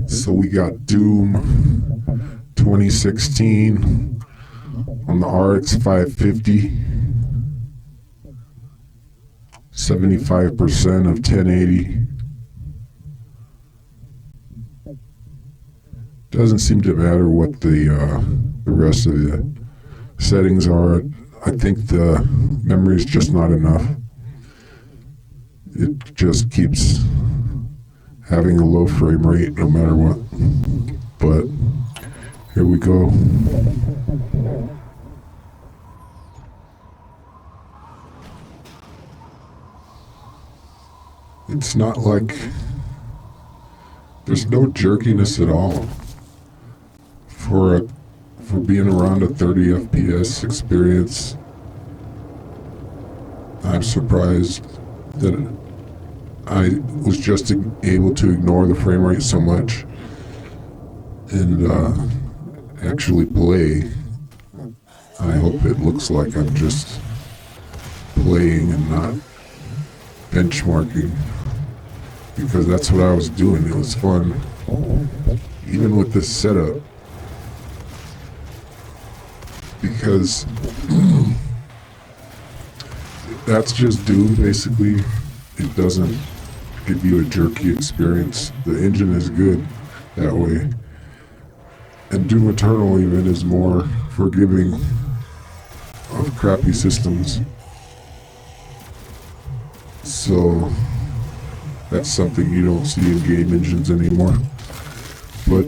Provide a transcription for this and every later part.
So we got Doom 2016 on the RX550, 75% of 1080. Doesn't seem to matter what the rest of the settings are. I think the memory is just not enough. It just keeps having a low frame rate no matter what. But here we go. It's not like there's no jerkiness at all for being around a 30 FPS experience. I'm surprised that I was just able to ignore the frame rate so much and actually play. I hope it looks like I'm just playing and not benchmarking, because that's what I was doing. It was fun, even with this setup, because that's just Doom basically. It doesn't give you a jerky experience. The engine is good that way. And Doom Eternal even is more forgiving of crappy systems. So that's something you don't see in game engines anymore. But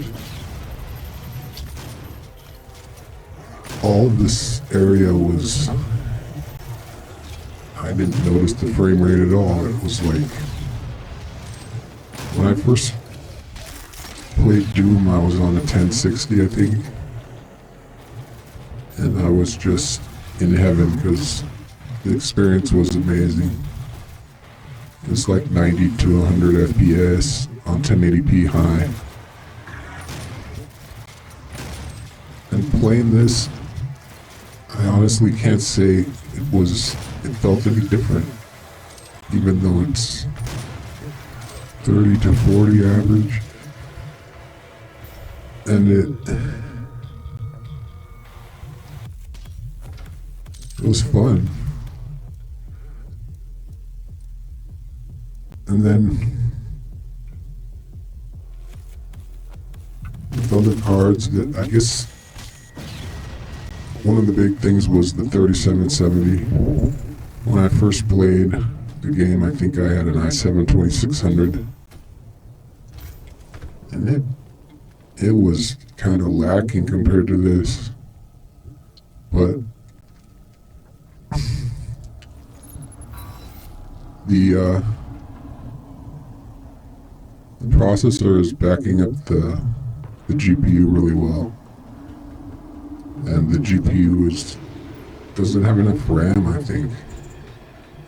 all of this area was, I didn't notice the frame rate at all. It was like, when I first played Doom, I was on a 1060, I think. And I was just in heaven because the experience was amazing. It's like 90 to 100 FPS on 1080p high. And playing this, I honestly can't say it felt any different, even though it's 30 to 40 average. And it was fun. And then with other cards, that I guess one of the big things was the 3770. When I first played the game, I think I had an i7 2600, and it was kind of lacking compared to this, but the processor is backing up the GPU really well, and the GPU doesn't have enough RAM, I think.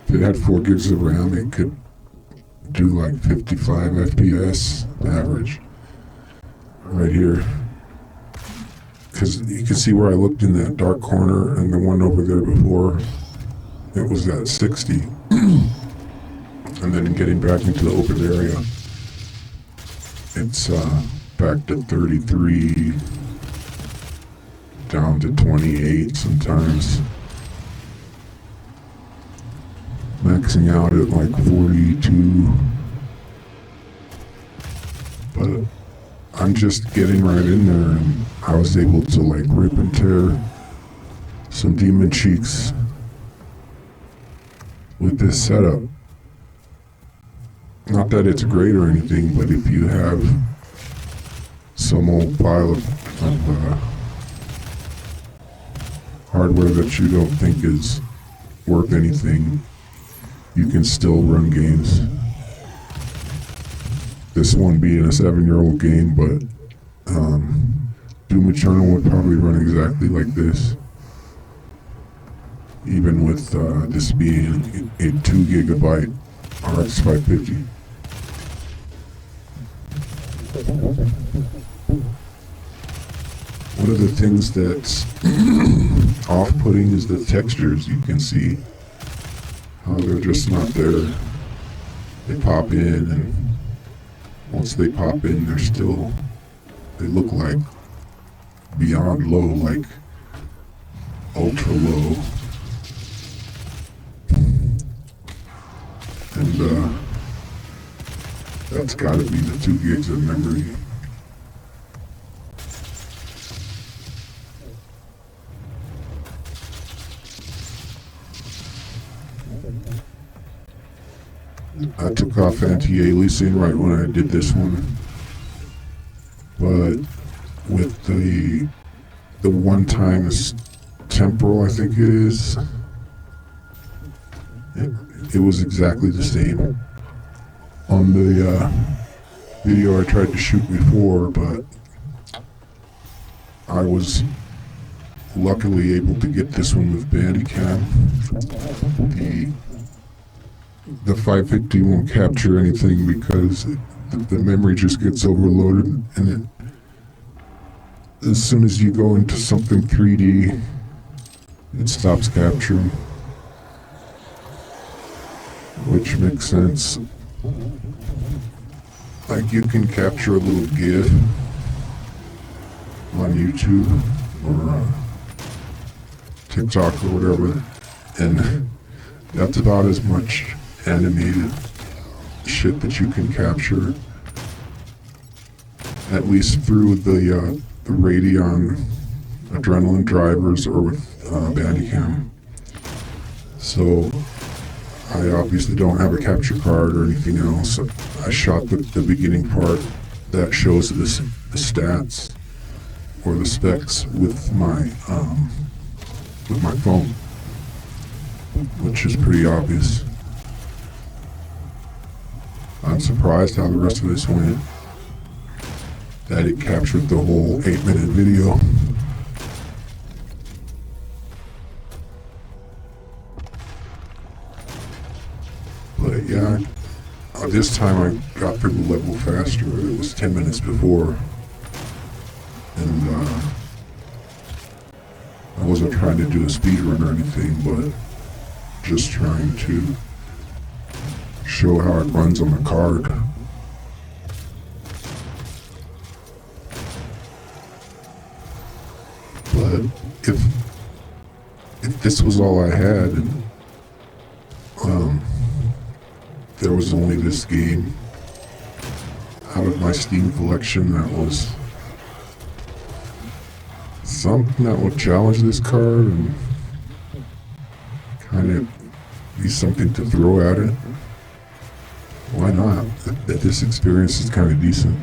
If it had 4 gigs of RAM, it could do like 55 FPS average right here. Because you can see where I looked in that dark corner, and the one over there before, it was at 60. And then getting back into the open area, it's back to 33, down to 28 sometimes, maxing out at like 42. But I'm just getting right in there, and I was able to like rip and tear some demon cheeks with this setup. Not that it's great or anything, but if you have some old pile of hardware that you don't think is worth anything, you can still run games. This one being a 7-year-old game, but Doom Eternal would probably run exactly like this, even with this being a 2 gigabyte RX550. One of the things that's off-putting is the textures. You can see how they're just not there. They pop in and once they pop in, they look like beyond low, like ultra low. And that's gotta be the 2 gigs of memory. I took off anti-aliasing right when I did this one, but with the one-time temporal, I think it is, it was exactly the same. On the video I tried to shoot before, but I was luckily able to get this one with Bandicam. The 550 won't capture anything because the memory just gets overloaded, and as soon as you go into something 3D, it stops capturing, which makes sense. Like, you can capture a little GIF on YouTube or TikTok or whatever, and that's about as much animated shit that you can capture, at least through the Radeon Adrenaline drivers or with Bandicam. So I obviously don't have a capture card or anything else. I shot the beginning part that shows the stats or the specs with my phone, which is pretty obvious. I'm surprised how the rest of this went, that it captured the whole 8-minute video. But yeah, this time I got through the level faster. It was 10 minutes before, and I wasn't trying to do a speed run or anything, but just trying to show how it runs on the card. But if this was all I had, and there was only this game out of my Steam collection that was something that would challenge this card and kind of be something to throw at it, why not? This experience is kind of decent.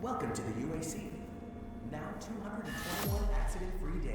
Welcome to the UAC. Now 221 accident-free days.